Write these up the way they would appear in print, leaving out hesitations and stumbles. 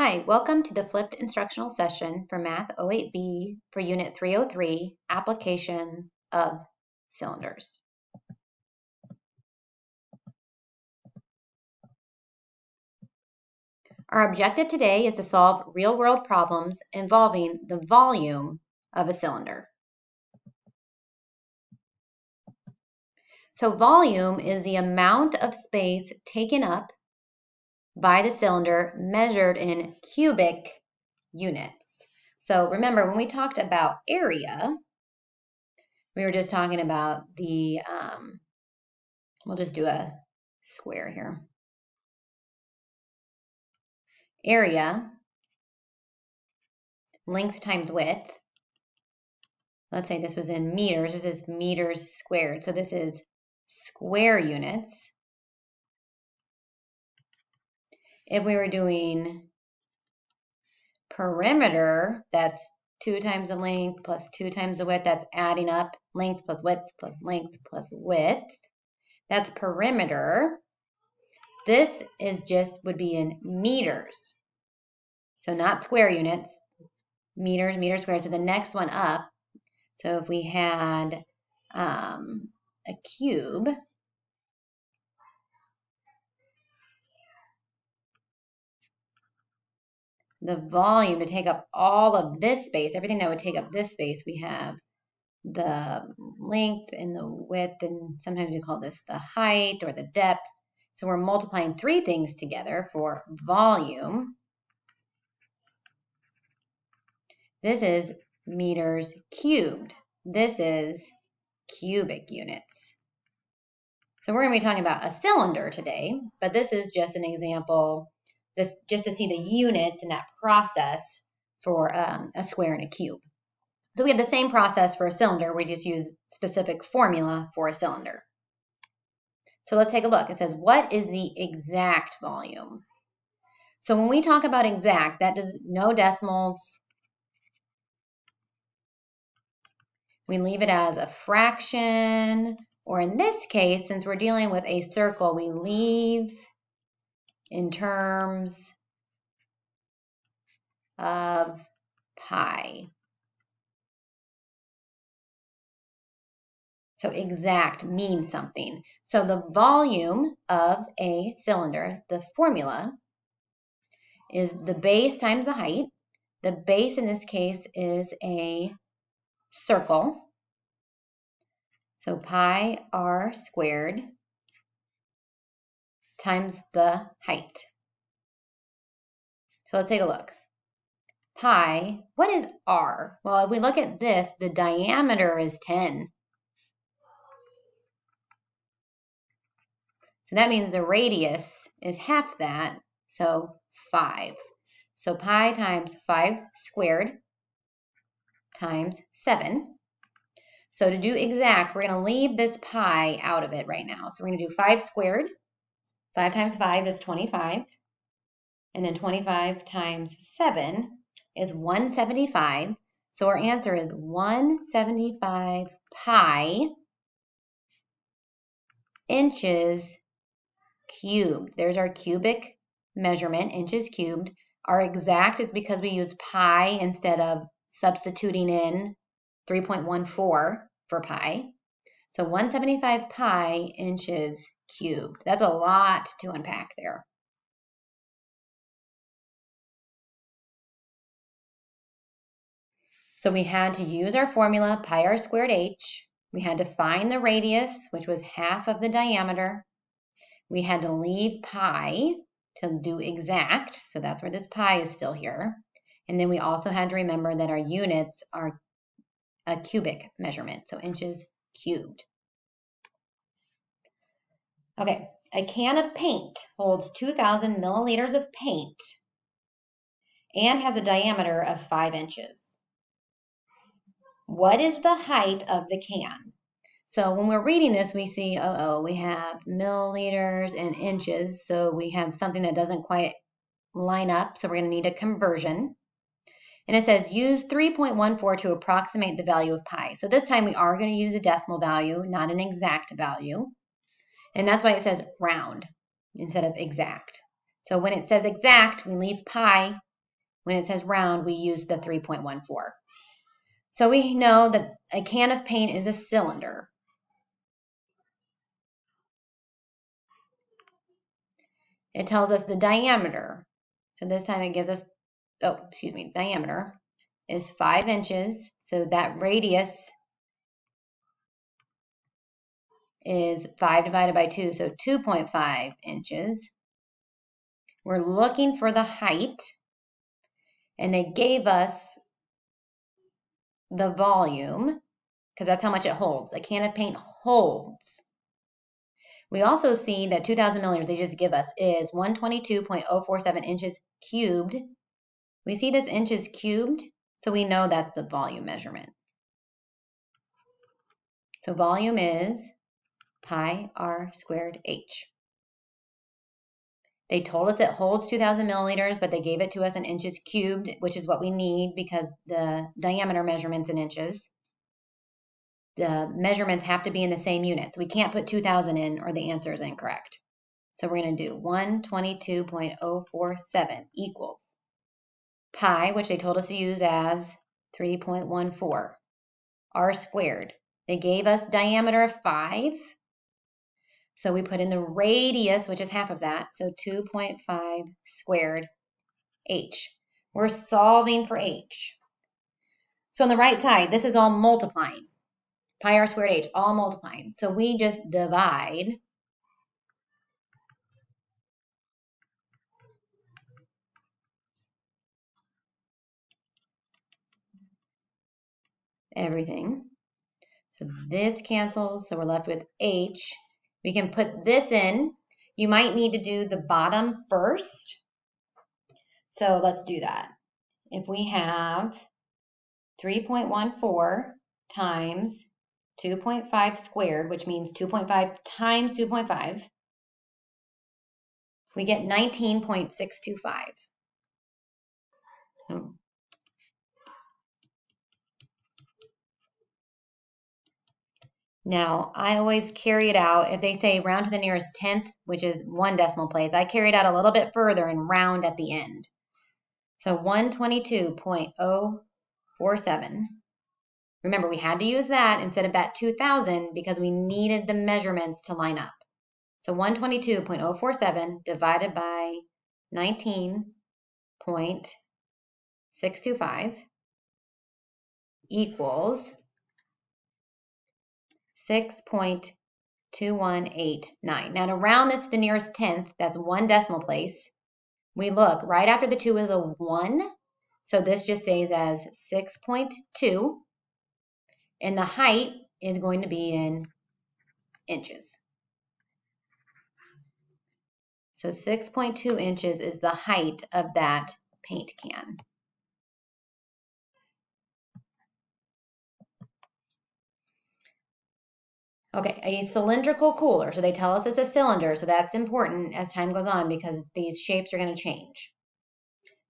Hi, welcome to the flipped instructional session for Math 08B for Unit 303, Application of Cylinders. Our objective today is to solve real-world problems involving the volume of a cylinder. So volume is the amount of space taken up by the cylinder measured in cubic units. So remember, when we talked about area, we were just talking about the, we'll just do a square here. Area, length times width. Let's say this was in meters. This is meters squared. So this is square units. If we were doing perimeter, that's 2 times the length plus 2 times the width. That's adding up length plus width plus length plus width. That's perimeter. This is just would be in meters. So not square units, meters, meters squared. So the next one up, so if we had a cube, the volume to take up all of this space, everything that would take up this space, we have the length and the width, and sometimes we call this the height or the depth. So we're multiplying three things together for volume. This is meters cubed. This is cubic units. So we're going to be talking about a cylinder today, but this is just an example, this just to see the units in that process for a square and a cube. So we have the same process for a cylinder. We just use specific formula for a cylinder. So let's take a look. It says, what is the exact volume? So when we talk about exact, that does no decimals. We leave it as a fraction, or in this case, since we're dealing with a circle, we leave in terms of pi. So exact means something. So the volume of a cylinder, the formula, is the base times the height. The base in this case is a circle. So pi r squared times the height. So let's take a look. Pi, what is r? Well, if we look at this, the diameter is 10. So that means the radius is half that, so 5. So pi times 5 squared times 7. So to do exact, we're going to leave this pi out of it right now. So we're going to do 5 squared. 5 times 5 is 25. And then 25 times 7 is 175. So our answer is 175 pi inches cubed. There's our cubic measurement, inches cubed. Our exact is because we use pi instead of substituting in 3.14 for pi. So 175 pi inches cubed. That's a lot to unpack there. So we had to use our formula, pi r squared h. We had to find the radius, which was half of the diameter. We had to leave pi to do exact, so that's where this pi is still here. And then we also had to remember that our units are a cubic measurement, so inches cubed. Okay, a can of paint holds 2,000 milliliters of paint and has a diameter of 5 inches. What is the height of the can? So when we're reading this, we see, we have milliliters and inches. So we have something that doesn't quite line up. So we're going to need a conversion. And it says use 3.14 to approximate the value of pi. So this time we are going to use a decimal value, not an exact value. And that's why it says round instead of exact. So when it says exact, we leave pi When it says round, we use the 3.14. So we know that a can of paint is a cylinder. It tells us the diameter. So this time it gives us, diameter is 5 inches. So that radius is 5 divided by 2, so 2.5 inches. We're looking for the height, and they gave us the volume, because that's how much it holds. A can of paint holds. We also see that 2,000 milliliters they just give us is 122.047 inches cubed. We see this inches cubed, so we know that's the volume measurement. So volume is pi r squared h. They told us it holds 2,000 milliliters, but they gave it to us in inches cubed, which is what we need because the diameter measurement's in inches. The measurements have to be in the same units. We can't put 2,000 in or the answer is incorrect. So we're going to do 122.047 equals pi, which they told us to use as 3.14, r squared. They gave us diameter of 5. So we put in the radius, which is half of that, so 2.5 squared h. We're solving for h. So on the right side, this is all multiplying. Pi r squared h, all multiplying. So we just divide everything. So this cancels, so we're left with h. We can put this in. You might need to do the bottom first. So let's do that. If we have 3.14 times 2.5 squared, which means 2.5 times 2.5, we get 19.625. Now, I always carry it out. If they say round to the nearest tenth, which is 1 decimal place, I carry it out a little bit further and round at the end. So 122.047. Remember, we had to use that instead of that 2,000 because we needed the measurements to line up. So 122.047 divided by 19.625 equals 6.2189. Now to round this to the nearest tenth, that's 1 decimal place. We look, right after the 2 is a 1, so this just stays as 6.2, and the height is going to be in inches. So 6.2 inches is the height of that paint can. Okay, a cylindrical cooler. So they tell us it's a cylinder, so that's important as time goes on because these shapes are going to change.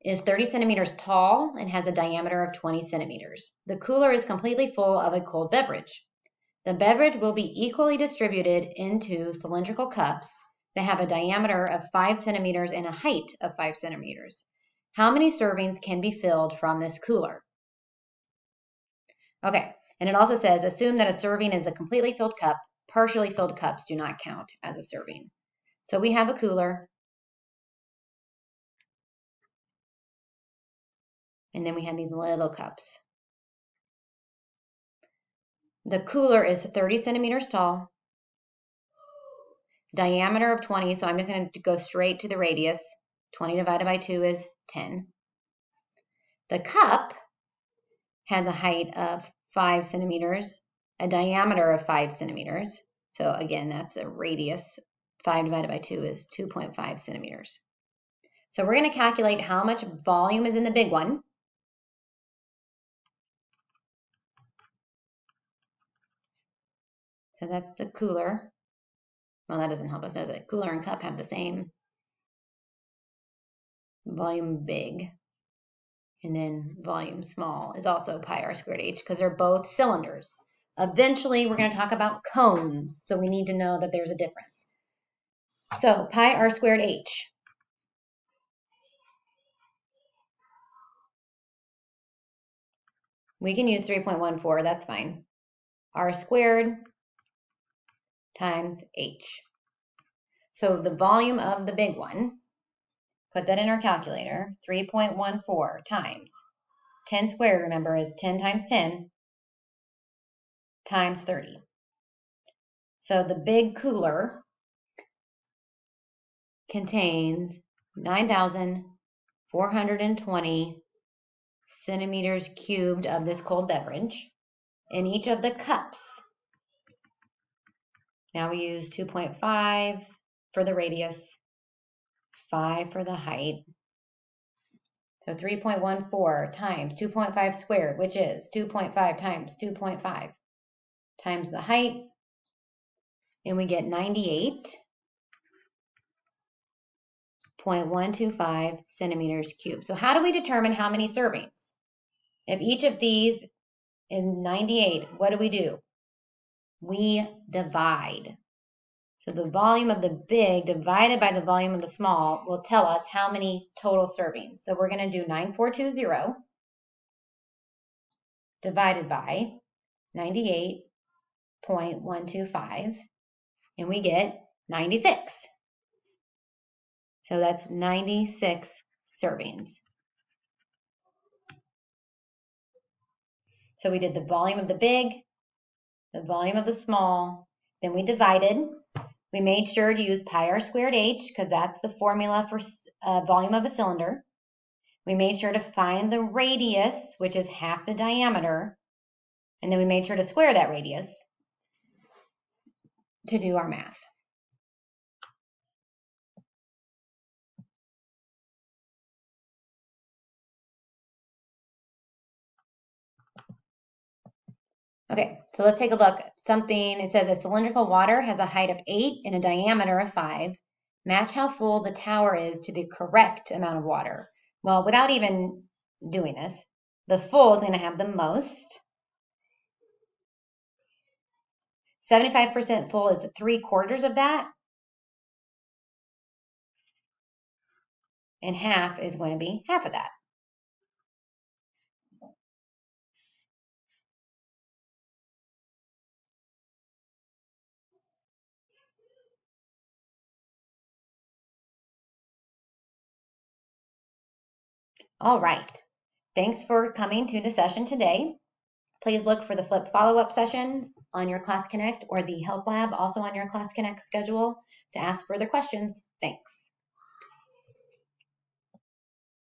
Is 30 centimeters tall and has a diameter of 20 centimeters. The cooler is completely full of a cold beverage. The beverage will be equally distributed into cylindrical cups that have a diameter of 5 centimeters and a height of 5 centimeters. How many servings can be filled from this cooler? Okay, and it also says, assume that a serving is a completely filled cup. Partially filled cups do not count as a serving. So we have a cooler. And then we have these little cups. The cooler is 30 centimeters tall, diameter of 20, so I'm just going to go straight to the radius. 20 divided by 2 is 10. The cup has a height of 5 centimeters, a diameter of 5 centimeters. So again, that's a radius. 5 divided by 2 is 2.5 centimeters. So we're going to calculate how much volume is in the big one. So that's the cooler. Well, that doesn't help us, does it? Cooler and cup have the same volume big. And then volume small is also pi r squared h because they're both cylinders. Eventually, we're going to talk about cones, so we need to know that there's a difference. So pi r squared h. We can use 3.14, that's fine. R squared times H. So the volume of the big one, put that in our calculator, 3.14 times 10 squared, remember, is 10 times 10 times 30. So the big cooler contains 9,420 centimeters cubed of this cold beverage in each of the cups. Now we use 2.5 for the radius, 5 for the height. So 3.14 times 2.5 squared, which is 2.5 times 2.5 times the height, and we get 98.125 centimeters cubed. So how do we determine how many servings? If each of these is 98, what do? We divide. So the volume of the big divided by the volume of the small will tell us how many total servings. So we're going to do 9,420 divided by 98.125, and we get 96. So that's 96 servings. So we did the volume of the big, the volume of the small, then we divided. We made sure to use pi r squared h because that's the formula for volume of a cylinder. We made sure to find the radius, which is half the diameter, and then we made sure to square that radius to do our math. Okay, so let's take a look. Something, it says a cylindrical water has a height of 8 and a diameter of 5. Match how full the tower is to the correct amount of water. Well, without even doing this, the full is going to have the most. 75% full is 3/4 of that. And half is going to be half of that. All right. Thanks for coming to the session today. Please look for the flip follow-up session on your Class Connect or the Help Lab also on your Class Connect schedule to ask further questions. Thanks.